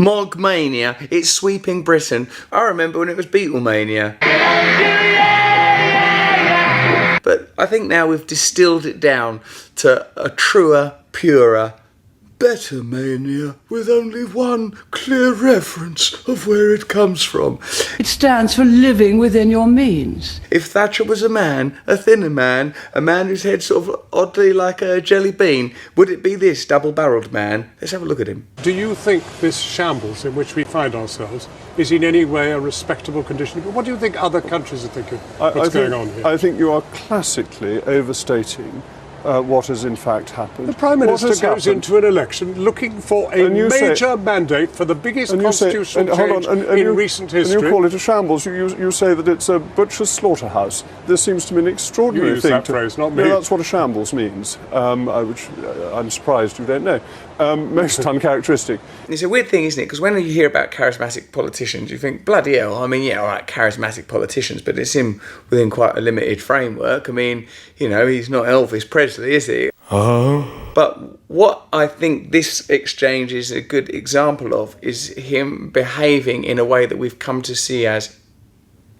Mulk Mania, it's sweeping Britain. I remember when it was Beatlemania. But I think now we've distilled it down to a truer, purer, better mania with only one clear reference of where it comes from. It stands for living within your means. If Thatcher was a man, a thinner man, a man whose head sort of oddly like a jelly bean, would it be this double-barrelled man? Let's have a look at him. Do you think this shambles in which we find ourselves is in any way a respectable condition? What do you think other countries are thinking? What's going on here? I think you are classically overstating what has in fact happened. The Prime Minister goes into an election looking for a major mandate for the biggest constitutional change in recent history. And you call it a shambles. You say that it's a butcher's slaughterhouse. This seems to be an extraordinary you use thing. That phrase, not me. No, that's what a shambles means, which I'm surprised you don't know. Most uncharacteristic. It's a weird thing, isn't it? Because when you hear about charismatic politicians, you think, bloody hell, I mean, yeah, all right, charismatic politicians, but it's him within quite a limited framework. I mean, you know, he's not Elvis Presley, is he? But what I think this exchange is a good example of is him behaving in a way that we've come to see as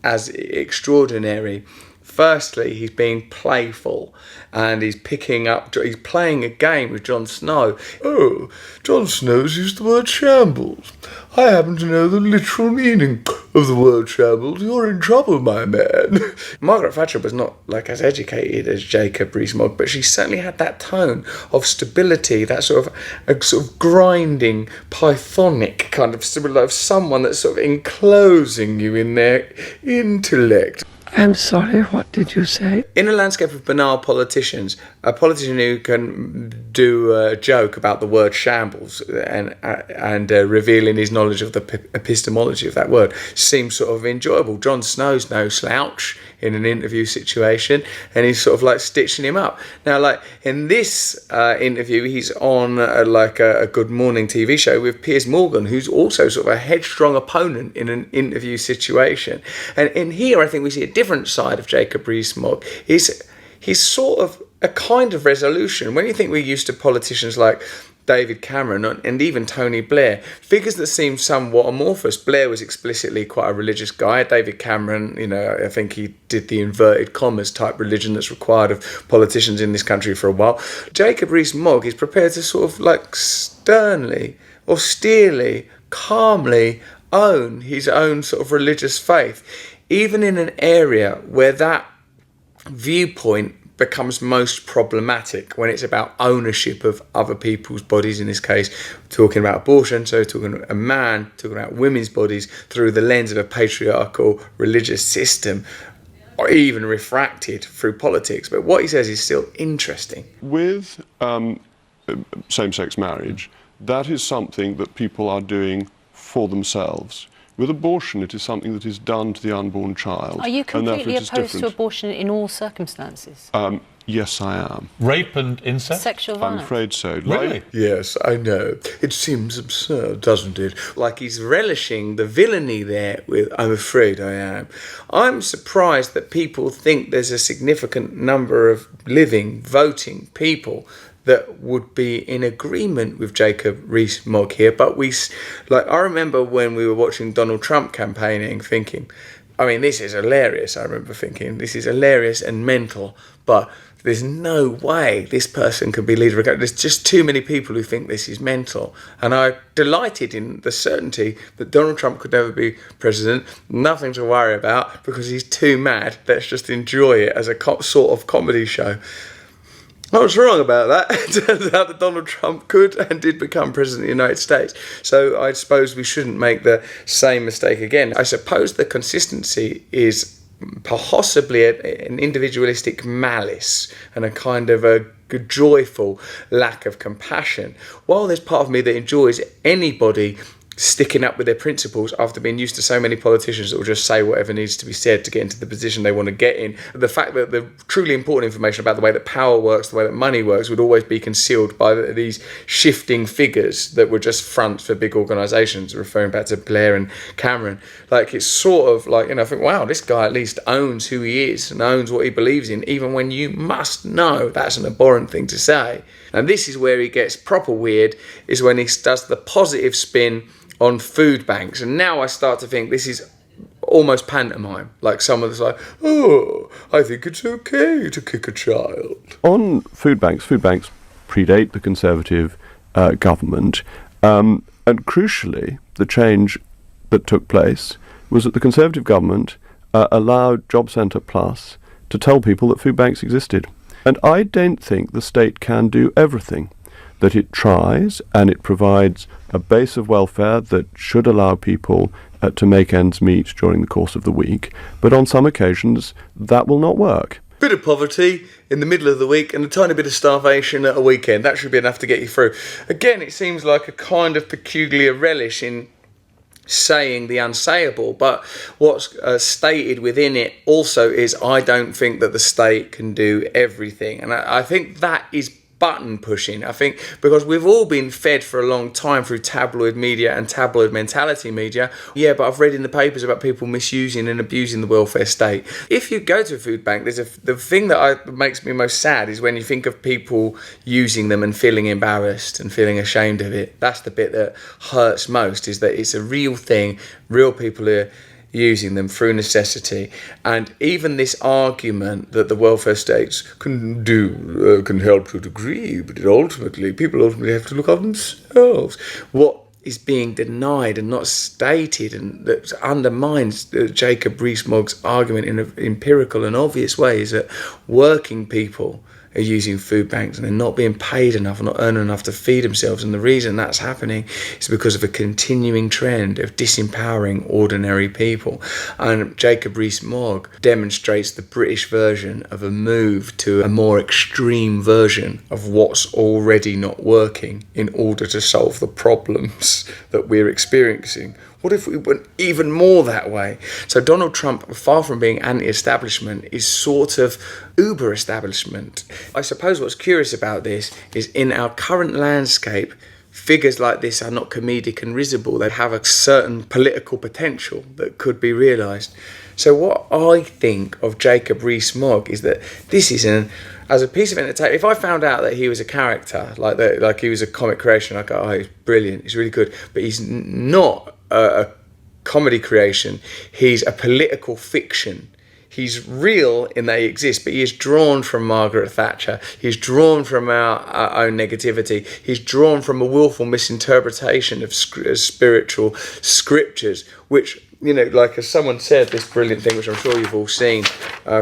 extraordinary. Firstly, he's being playful and he's playing a game with Jon Snow. Oh, Jon Snow's used the word shambles. I happen to know the literal meaning of the word shambles. You're in trouble, my man. Margaret Thatcher was not like as educated as Jacob Rees-Mogg, but she certainly had that tone of stability, that sort of grinding, pythonic kind of stability of someone that's sort of enclosing you in their intellect. I'm sorry, what did you say? In a landscape of banal politicians, a politician who can do a joke about the word shambles and revealing his knowledge of the epistemology of that word seems sort of enjoyable. Jon Snow's no slouch in an interview situation, and he's sort of like stitching him up. Now, like in this interview, he's on a Good Morning TV show with Piers Morgan, who's also sort of a headstrong opponent in an interview situation. And in here, I think we see a different side of Jacob Rees-Mogg. He's sort of a kind of resolution. When you think we're used to politicians like David Cameron and even Tony Blair, figures that seem somewhat amorphous. Blair was explicitly quite a religious guy. David Cameron, you know, I think he did the inverted commas type religion that's required of politicians in this country for a while. Jacob Rees-Mogg is prepared to sort of like sternly, austerely, calmly own his own sort of religious faith, even in an area where that viewpoint becomes most problematic, when it's about ownership of other people's bodies. In this case, talking about abortion, so talking about a man, talking about women's bodies through the lens of a patriarchal religious system, or even refracted through politics. But what he says is still interesting. With same-sex marriage, that is something that people are doing for themselves. With abortion, it is something that is done to the unborn child. Are you completely opposed to abortion in all circumstances? Yes, I am. Rape and incest? Sexual violence? I'm afraid so. Really? Yes, I know. It seems absurd, doesn't it? Like he's relishing the villainy there with, I'm afraid I am. I'm surprised that people think there's a significant number of living, voting people that would be in agreement with Jacob Rees-Mogg here. But I remember when we were watching Donald Trump campaigning thinking, I mean, this is hilarious. I remember thinking, this is hilarious and mental, but there's no way this person could be leader. There's just too many people who think this is mental. And I'm delighted in the certainty that Donald Trump could never be president. Nothing to worry about because he's too mad. Let's just enjoy it as a sort of comedy show. I was wrong about that. It turns out that Donald Trump could and did become president of the United States. So I suppose we shouldn't make the same mistake again. I suppose the consistency is possibly an individualistic malice and a kind of a joyful lack of compassion. While there's part of me that enjoys anybody sticking up with their principles after being used to so many politicians that will just say whatever needs to be said to get into the position they want to get in. The fact that the truly important information about the way that power works, the way that money works, would always be concealed by these shifting figures that were just fronts for big organisations, referring back to Blair and Cameron. Like, it's sort of like, you know, I think, wow, this guy at least owns who he is and owns what he believes in, even when you must know that's an abhorrent thing to say. And this is where he gets proper weird, is when he does the positive spin on food banks. And now I start to think this is almost pantomime. Like someone's like, oh, I think it's okay to kick a child. On food banks predate the Conservative government. And crucially, the change that took place was that the Conservative government allowed Job Centre Plus to tell people that food banks existed. And I don't think the state can do everything. That it tries and it provides a base of welfare that should allow people to make ends meet during the course of the week. But on some occasions, that will not work. Bit of poverty in the middle of the week and a tiny bit of starvation at a weekend. That should be enough to get you through. Again, it seems like a kind of peculiar relish in saying the unsayable, but what's stated within it also is I don't think that the state can do everything. And I think that is button pushing. I think because we've all been fed for a long time through tabloid media and tabloid mentality media. Yeah, but I've read in the papers about people misusing and abusing the welfare state. If you go to a food bank, the thing that makes me most sad is when you think of people using them and feeling embarrassed and feeling ashamed of it. That's the bit that hurts most, is that it's a real thing. Real people are using them through necessity. And even this argument that the welfare states can help to a degree, but people ultimately have to look after themselves. What is being denied and not stated, and that undermines Jacob Rees-Mogg's argument in an empirical and obvious way, is that working people are using food banks and they're not being paid enough, not earning enough to feed themselves. And the reason that's happening is because of a continuing trend of disempowering ordinary people. And Jacob Rees-Mogg demonstrates the British version of a move to a more extreme version of what's already not working in order to solve the problems that we're experiencing. What if we went even more that way? So Donald Trump, far from being anti-establishment, is sort of uber-establishment. I suppose what's curious about this is in our current landscape, figures like this are not comedic and risible. They have a certain political potential that could be realised. So what I think of Jacob Rees-Mogg is that this is as a piece of entertainment. If I found out that he was a character, like he was a comic creation, I'd go, oh, he's brilliant, he's really good. But he's not a comedy creation, he's a political fiction. He's real in that he exists, but he is drawn from Margaret Thatcher. He's drawn from our own negativity. He's drawn from a willful misinterpretation of spiritual scriptures, which, you know, like as someone said, this brilliant thing, which I'm sure you've all seen,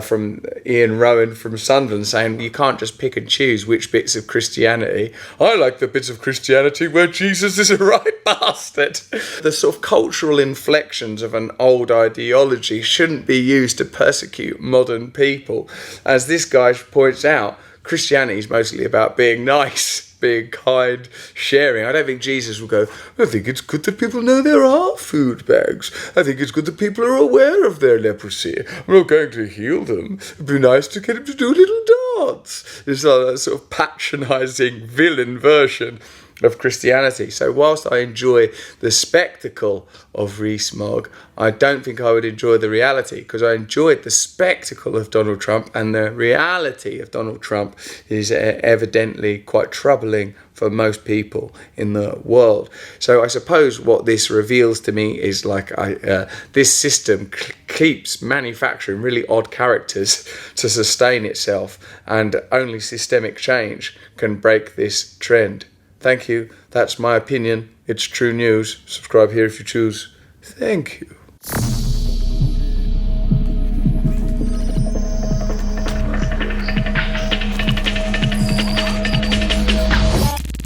from Ian Rowan from Sunderland, saying you can't just pick and choose which bits of Christianity. I like the bits of Christianity where Jesus is a right bastard. The sort of cultural inflections of an old ideology shouldn't be used to persecute modern people. As this guy points out, Christianity is mostly about being nice, being kind, sharing. I don't think Jesus will go, I think it's good that people know there are food bags. I think it's good that people are aware of their leprosy. I'm not going to heal them. It'd be nice to get them to do a little dance. It's like a sort of patronising villain version of Christianity. So whilst I enjoy the spectacle of Rees-Mogg, I don't think I would enjoy the reality, because I enjoyed the spectacle of Donald Trump, and the reality of Donald Trump is evidently quite troubling for most people in the world. So I suppose what this reveals to me is this system keeps manufacturing really odd characters to sustain itself, and only systemic change can break this trend. Thank you. That's my opinion. It's true news. Subscribe here if you choose. Thank you.